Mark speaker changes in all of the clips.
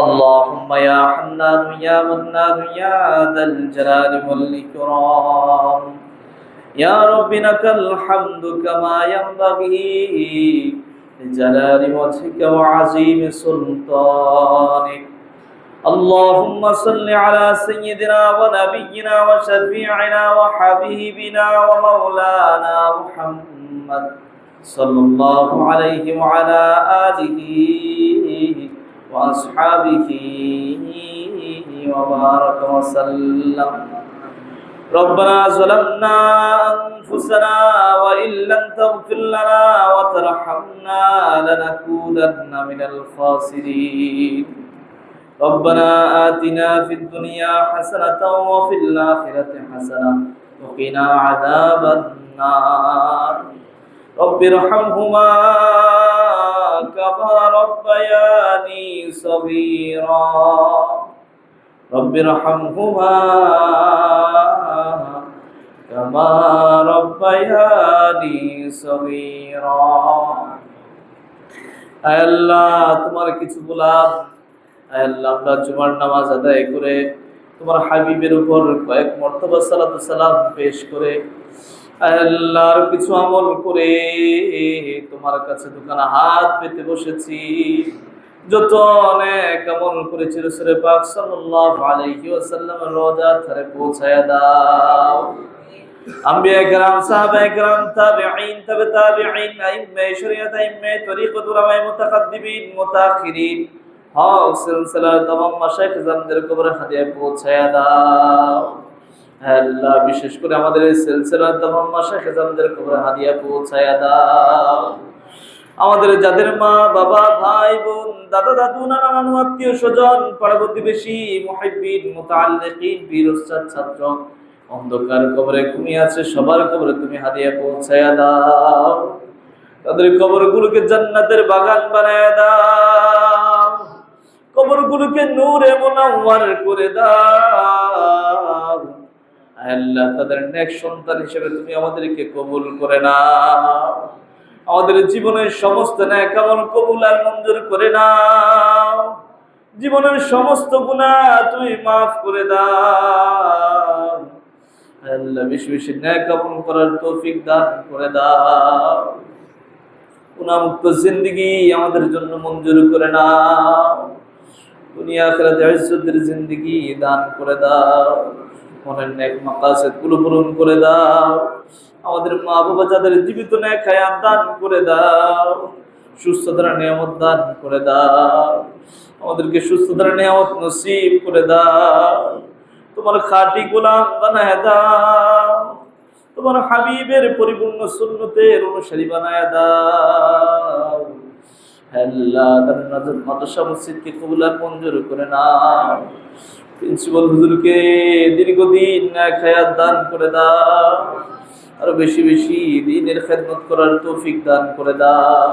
Speaker 1: اللهم يا حنان يا منان يا ذا الجلال والإكرام يا رب لك الحمد كما ينبغي لجلال وجهك وعظيم سلطانك. اللهم صل على سيدنا ونبينا وشفيعنا وحبيبنا ومولانا محمد صلى الله عليه وعلى آله وأصحابه وبارك وسلم. ربنا ظلمنا أنفسنا وإن لم تغفر لنا وترحمنا لنكونن من الخاسرين. ربنا آتنا في الدنيا حسنة وفي الآخرة حسنة وقنا عذاب النار. رب ارحمهما كما ربياني صغيرا. رب ارحمهما كما ربياني صغيرا. আয় আল্লাহ, তোমার কিছু গোলাম আয় আল্লাহ আমরা জুমার নামাজ আদায় করে তোমার হাবিবের উপর কয়েক মর্তবা সালাতু সালাম পেশ করে আয় আল্লাহ আর কিছু আমল করে তোমার কাছে দোকানে হাত পেতে বসেছি। যত অনেক আমল করেছি রাসূল পাক সাল্লাল্লাহু আলাইহি ওয়াসাল্লামের রওজা ধারে পৌঁছায়া দাও। আম্বিয়া کرام সাহাবায়ে کرام তাবিঈন তাবে তাবিঈন আইম্মায়ে শরিয়াত আইম্মায়ে তরিকত উলামায়ে মুতাকাদ্দিমিন মুতাআখিরিন হক সিলসিলার तमाम মাশায়েখ জানদের কবরে হাদিয়া পৌঁছায়া দাও। আল্লাহ বিশেষ করে আমাদের এই সিলসিলার तमाम মাশায়েখ জানদের কবরে হাদিয়া পৌঁছায়া দাও। আমাদের যাদের মা বাবা ভাই বোন দাদা দাদু নানা নানু আত্মীয় স্বজন পাড়া প্রতিবেশী মুহিব্বিন মুতাআল্লিকিন পীর উস্তাদ ছাত্র অন্ধকার কবরে ঘুমিয়ে আছে সবার কবরে তুমি হাদিয়া পৌঁছায়া দাও। তাদের কবরগুলোকে জান্নাতের বাগান বানায়া দাও। কবরগুলোকে নূরে মুনাওয়ার করে দাও। আল্লাহ তাদের নেক সন্তান হিসেবে তুমি আমাদেরকে কবুল করে নাও। আমাদের জীবনের সমস্ত নেক আমল কবুল আর মঞ্জুর করে নাও। জীবনের সমস্ত গুনাহ তুমি maaf করে দাও। আল্লাহ বেশি বেশি নেক আমল করার তৌফিক দান করে দাও। গুনাহমুক্ত জিন্দেগি আমাদের জন্য মঞ্জুর করে নাও। দুনিয়া আখিরাতে ইজ্জতের জিন্দেগি দান করে দাও। মনের নেক মাকাসিদ গুলো পূরণ করে দাও। আমাদের মা বাবা যাদের জীবিত নেক হায়াত দান করে দাও। সুস্থতার নিয়ামত দান করে দাও। আমাদেরকে সুস্থতার নিয়ামত নসিব করে দাও। তোমার খাঁটি গোলাম বানায়া দাও। তোমার হাবিবের পরিপূর্ণ সুন্নতের অনুসারী বানায়া দাও। আল্লাহ জান্নাতুল মাদ্রাসা মসজিদকে কবুল আর মঞ্জুর করে নাও। প্রিন্সিপাল হুজুরকে দীর্ঘদিন নেক হায়াত দান করে দাও। আর বেশি বেশি দ্বীনের খেদমত করার তৌফিক দান করে দাও।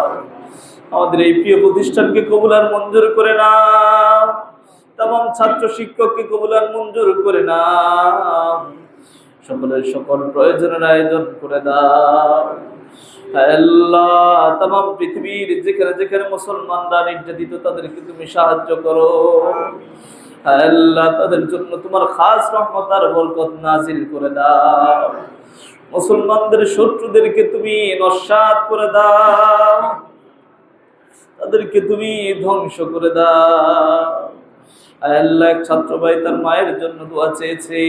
Speaker 1: আমাদের এই প্রিয় প্রতিষ্ঠানকে কবুল আর মঞ্জুর করে নাও। तमाम ছাত্র শিক্ষককে কবুল আর মঞ্জুর করে নাও। সকলের সকল প্রয়োজনের আয়োজন করে দাও। আল্লাহ तमाम পৃথিবীর যেখানে যেখানে মুসলমানরা নির্যাতিত তাদেরকে তুমি সাহায্য করো। আল্লাহ তাদের জন্য তোমার খাস রহমত আর বরকত নাজিল করে দাও। মুসলমানদের শত্রুদেরকে তুমি নস্যাৎ করে দাও। তাদেরকে তুমি ধ্বংস করে দাও। আল্লাহ এক ছাত্র ভাই তার মায়ের জন্য দোয়া চেয়েছে।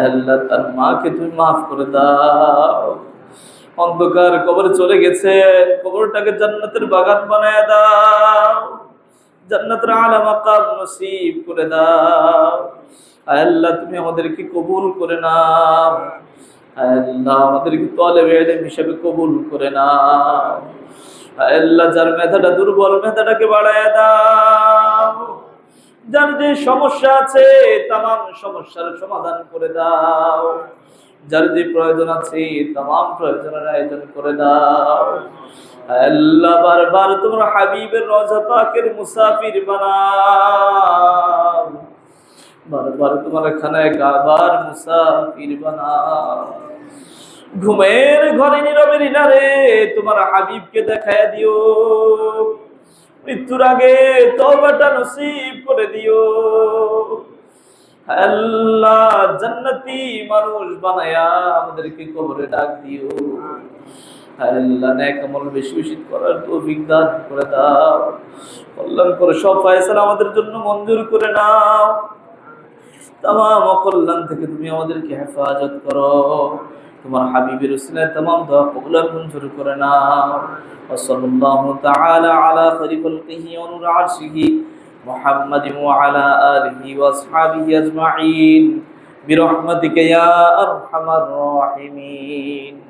Speaker 1: আল্লাহ তার মাকে তুমি maaf করে দাও। অন্ধকার কবরে চলে গেছে, কবরটাকে জান্নাতের বাগান বানায়া দাও। জান্নাতের আলা মাকাম নসিব করে দাও। আল্লাহ তুমি আমাদেরকে কবুল করে নাও। আল্লাহ আমাদেরকে তালেবে ইলম হিসেবে কবুল করে নাও। আল্লাহ যার মেধাটা দুর্বল মেধাটাকে বাড়ায়া দাও। যার যে সমস্যা আছে तमाम সমস্যার সমাধান করে দাও। যার যে প্রয়োজন আছে तमाम প্রয়োজনের আয়োজন করে দাও। আল্লাহ বারবার তোমার হাবিবের রওজা পাকের মুসাফির বানাও। বারবার তোমার খানায় কাবার মুসাফির বানাও। ঘুমের ঘরে নীরবে নীলারে তোমার হাবিবকে দেখায়া দিও। মৃত্যুর আগে তওবাটা নসিব করে দিও। আল্লাহ জান্নাতি মানুষ বানায়া আমাদেরকে কবরে ডাক দিও। আল্লাহ নেক আমল বেশি বেশি করার তৌফিক দান করে দাও। কল্যাণ করে সব ফয়সালা আমাদের জন্য মঞ্জুর করে নাও। तमाम অকল্যাণ থেকে তুমি আমাদেরকে হেফাজত করো। তোমার হাবিবের উসিলায় तमाम দোয়া কবুল মঞ্জুর করে নাও। ওয়াসাল্লাল্লাহু তাআলা আলা খায়রি খালকিহি ওয়া নূর আরশিহি মুহাম্মাদিন ওয়া আলা আলিহি ওয়া আসহাবিহি আজমাইন বিরহমাতিকা ইয়া আরহামার রাহিমিন।